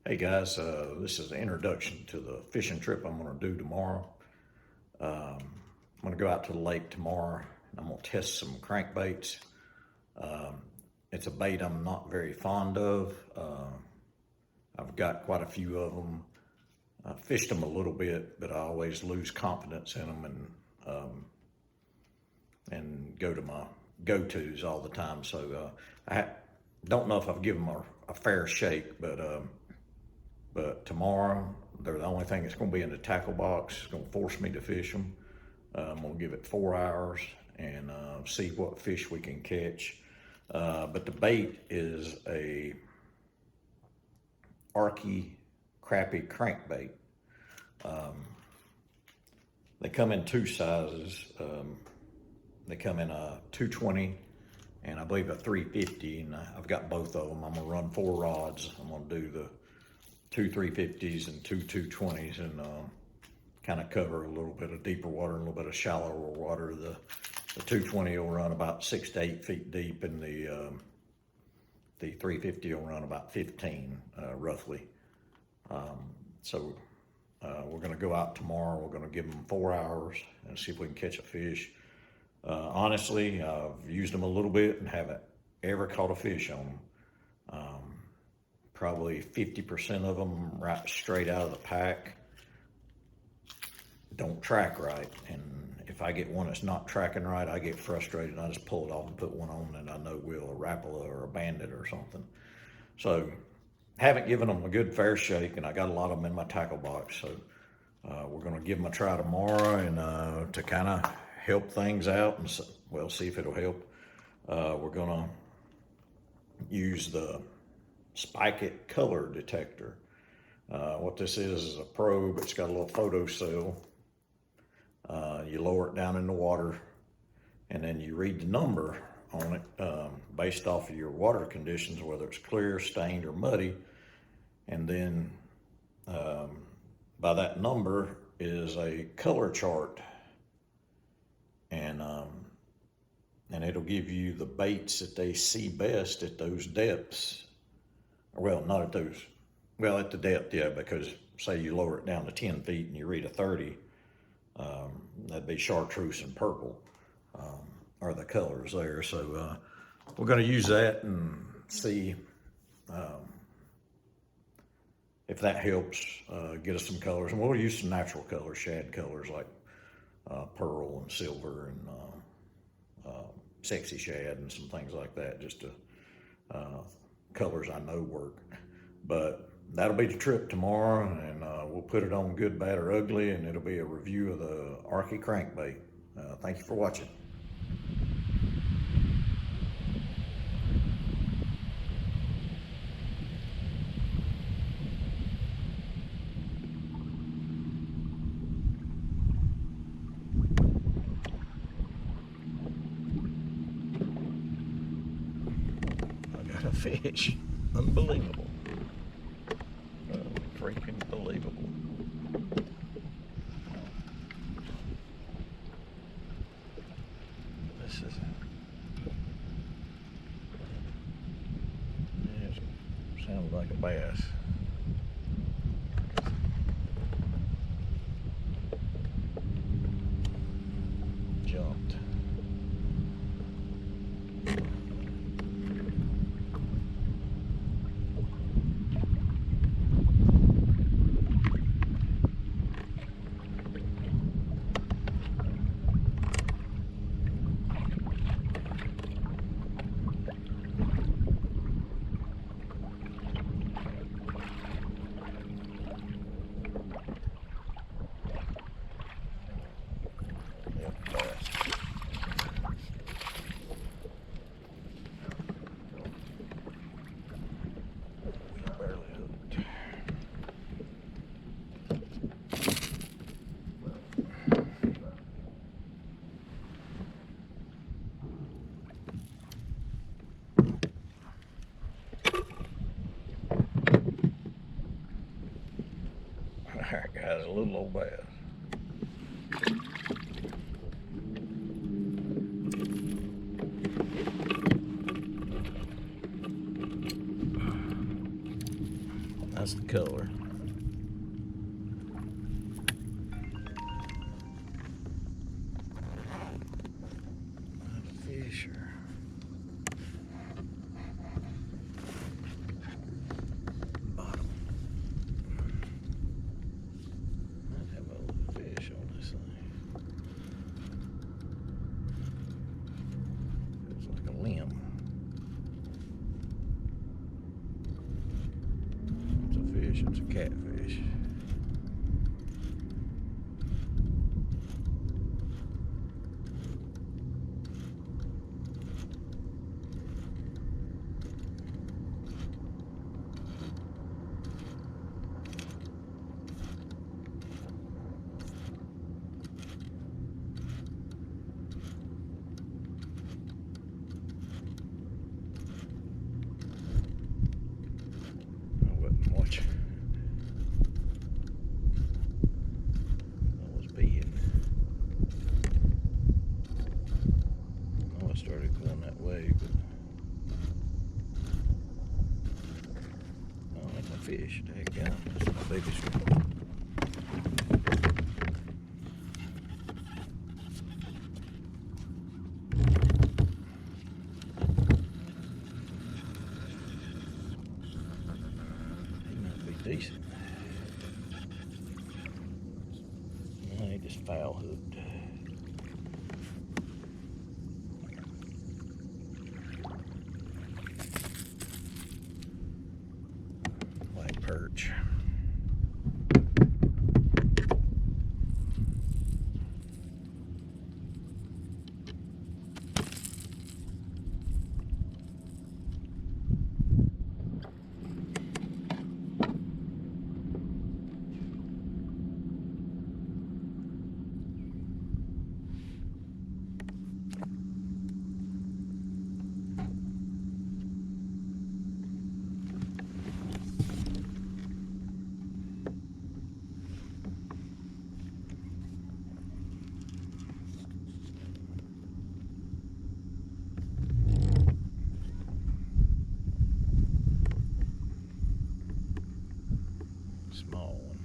Hey guys, this is an introduction to the fishing trip I'm going to do tomorrow. I'm going to go out to the lake tomorrow and I'm going to test some crankbaits. It's a bait I'm not very fond of. I've got quite a few of them. I fished them a little bit, but I always lose confidence in them and go to my go-tos all the time. So I don't know if I've given them a fair shake, but tomorrow, they're the only thing that's going to be in the tackle box. It's going to force me to fish them. I'm going to give it 4 hours and see what fish we can catch. But the bait is a Arkie Crappie Crankbait. They come in two sizes. They come in a 220 and I believe a 350, and I've got both of them. I'm going to run 4 rods. I'm going to do the 2 350s and 2 220s and kind of cover a little bit of deeper water and a little bit of shallower water. The 220 will run about 6 to 8 feet deep, and the 350 will run about 15 roughly. So we're going to go out tomorrow. We're going to give them 4 hours and see if we can catch a fish. Honestly, I've used them a little bit and haven't ever caught a fish on them. Probably 50% of them right straight out of the pack don't track right. And if I get one that's not tracking right, I get frustrated and I just pull it off and put one on that I know will, a Rapala or a Bandit or something. So haven't given them a good fair shake, and I got a lot of them in my tackle box. So we're going to give them a try tomorrow and to kind of help things out and see if it'll help. We're going to use the Spike It color detector. What this is a probe. It's got a little photo cell. You lower it down in the water and then you read the number on it based off of your water conditions, whether it's clear, stained, or muddy. And then by that number is a color chart, and it'll give you the baits that they see best at those depths. Well, not at those, well, at the depth, yeah, because say you lower it down to 10 feet and you read a 30, that'd be chartreuse and purple are the colors there. So we're going to use that and see if that helps get us some colors. And we'll use some natural colors, shad colors like pearl and silver and sexy shad and some things like that, just to colors I know work. But that'll be the trip tomorrow, and we'll put it on Good, Bad, or Ugly, and it'll be a review of the Arkie Crankbait. Thank you for watching. I got a fish. Unbelievable. Freaking believable. This is, it sounds like a bass. Jumped. Alright guys, a little old bass. That's the color. Fish or bottom. Might have a little fish on this thing. Feels like a limb. It's a fish, it's a catfish. Watch. I was being. I started going that way, but oh, that's a fish. Daggone, that's my biggest one. Decent. I just foul hooked. White perch. Small one.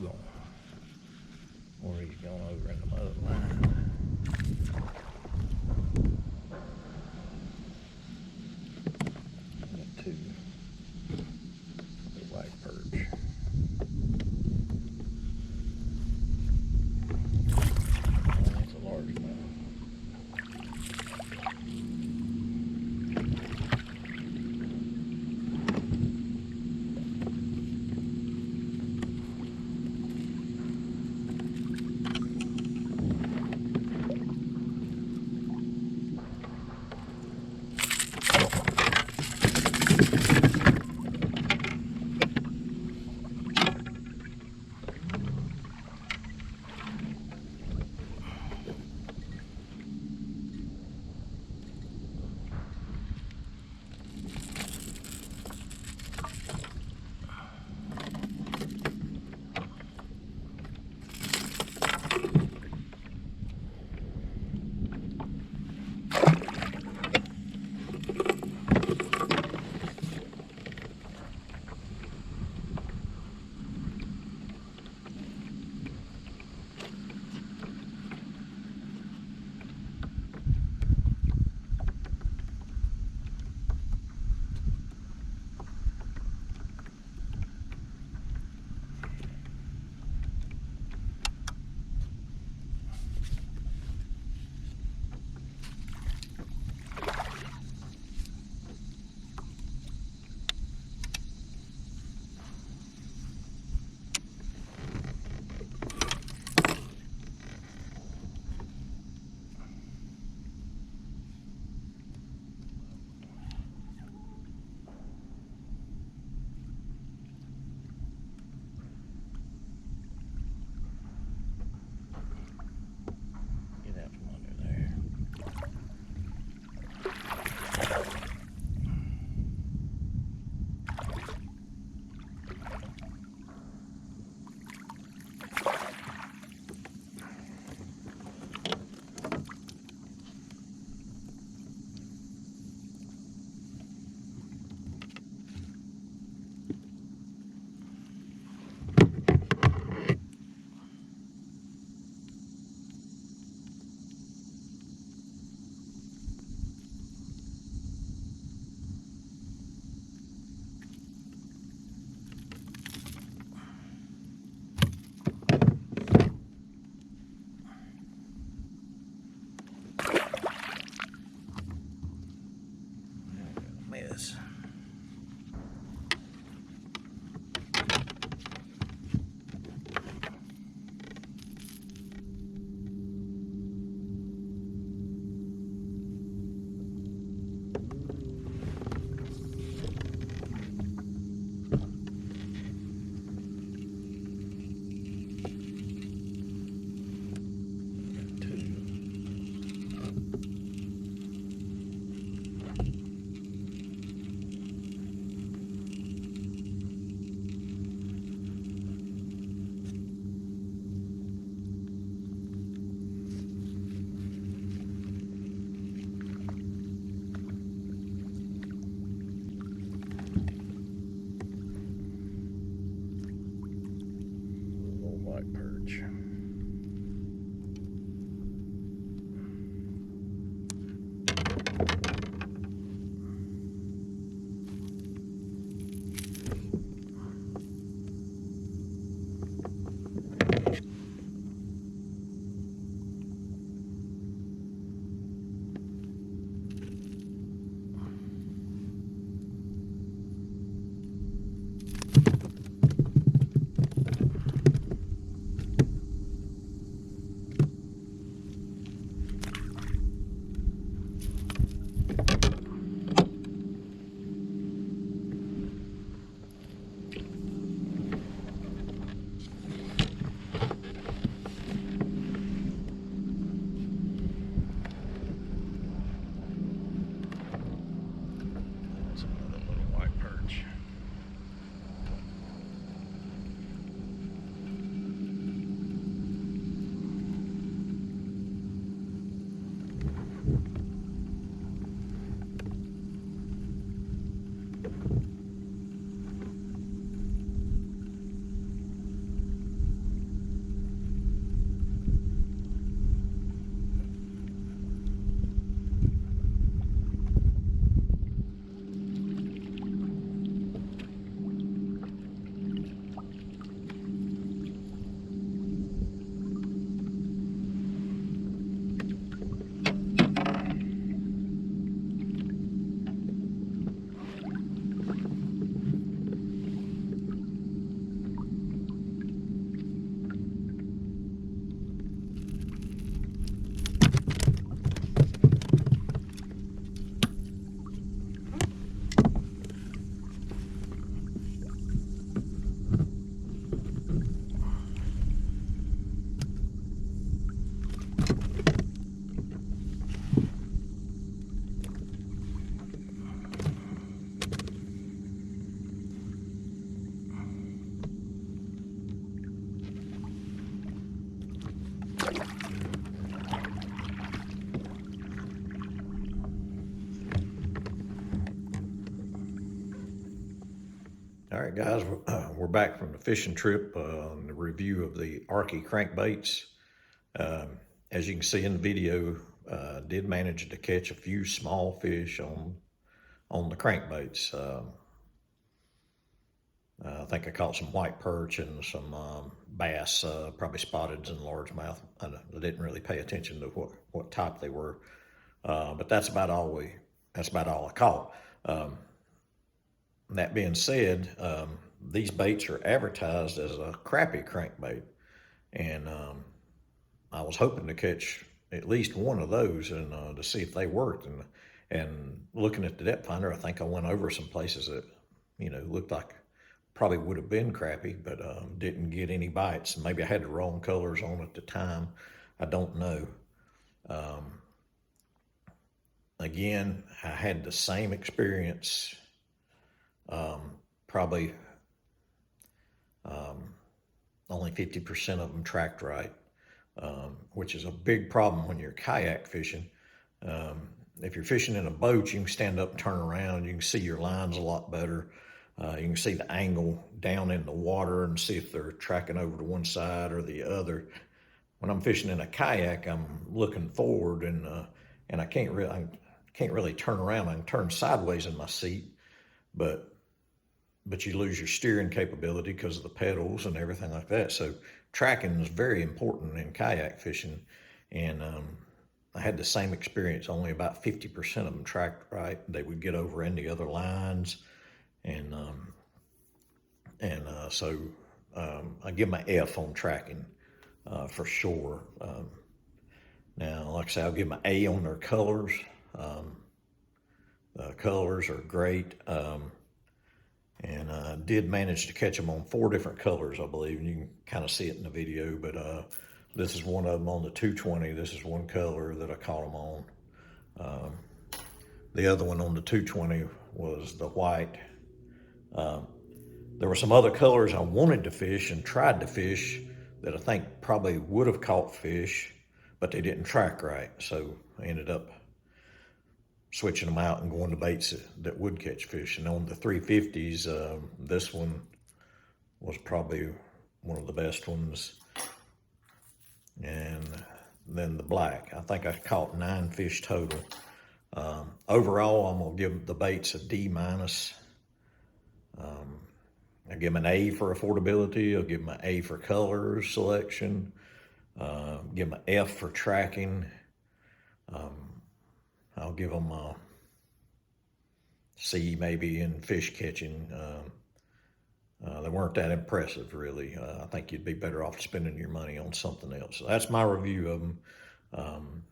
on. Or he's going over in the other line. Got two white perch. That's a large one. Miss. White perch. All right, guys, we're back from the fishing trip on the review of the Arkie crankbaits. As you can see in the video, did manage to catch a few small fish on the crankbaits. I think I caught some white perch and some bass, probably spotted and largemouth. I didn't really pay attention to what type they were, but that's about all I caught. That being said, these baits are advertised as a crappie crankbait, and I was hoping to catch at least one of those and to see if they worked. And looking at the depth finder, I think I went over some places that looked like probably would have been crappie, but didn't get any bites. Maybe I had the wrong colors on at the time. I don't know. Again, I had the same experience. Probably only 50% of them tracked right, which is a big problem when you're kayak fishing. If you're fishing in a boat, you can stand up and turn around. You can see your lines a lot better. You can see the angle down in the water and see if they're tracking over to one side or the other. When I'm fishing in a kayak, I'm looking forward and I can't really turn around. I can turn sideways in my seat, but you lose your steering capability because of the pedals and everything like that. So tracking is very important in kayak fishing. And I had the same experience. Only about 50% of them tracked right. They would get over in the other lines. And so I give my F on tracking for sure. Now, like I say, I'll give my A on their colors. The colors are great. And did manage to catch them on 4 different colors, I believe, and you can kind of see it in the video, but this is one of them on the 220. This is one color that I caught them on. The other one on the 220 was the white. There were some other colors I wanted to fish and tried to fish that I think probably would have caught fish, but they didn't track right, so I ended up switching them out and going to baits that would catch fish. And on the 350s, this one was probably one of the best ones. And then the black, I think I caught 9 fish total. Overall, I'm gonna give the baits a D minus. I give them an A for affordability. I'll give them an A for color selection. Give them an F for tracking. I'll give them a C maybe in fish catching. They weren't that impressive, really. I think you'd be better off spending your money on something else. So that's my review of them.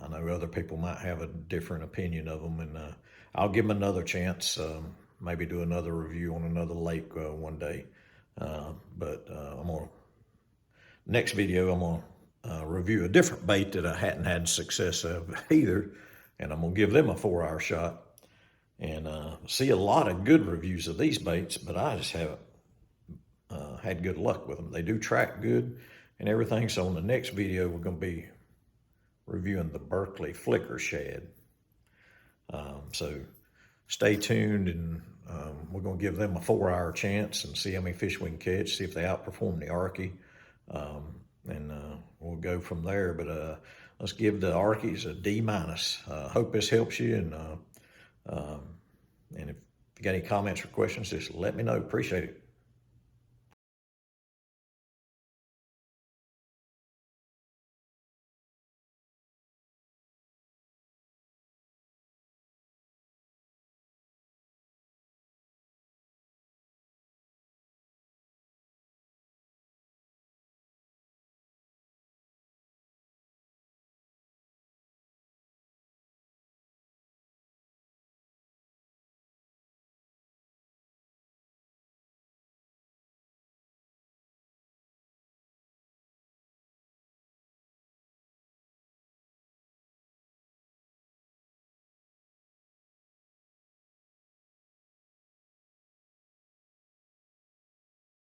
I know other people might have a different opinion of them, and I'll give them another chance. Maybe do another review on another lake one day. Next video, I'm gonna review a different bait that I hadn't had success of either. And I'm gonna give them a 4-hour shot, and see a lot of good reviews of these baits, but I just haven't had good luck with them. They do track good and everything. So on the next video, we're gonna be reviewing the Berkeley Flicker Shad. So stay tuned, and we're gonna give them a 4-hour chance and see how many fish we can catch, see if they outperform the Arkie, and we'll go from there. But let's give the Arkies a D minus. Hope this helps you, and if you got any comments or questions, just let me know. Appreciate it.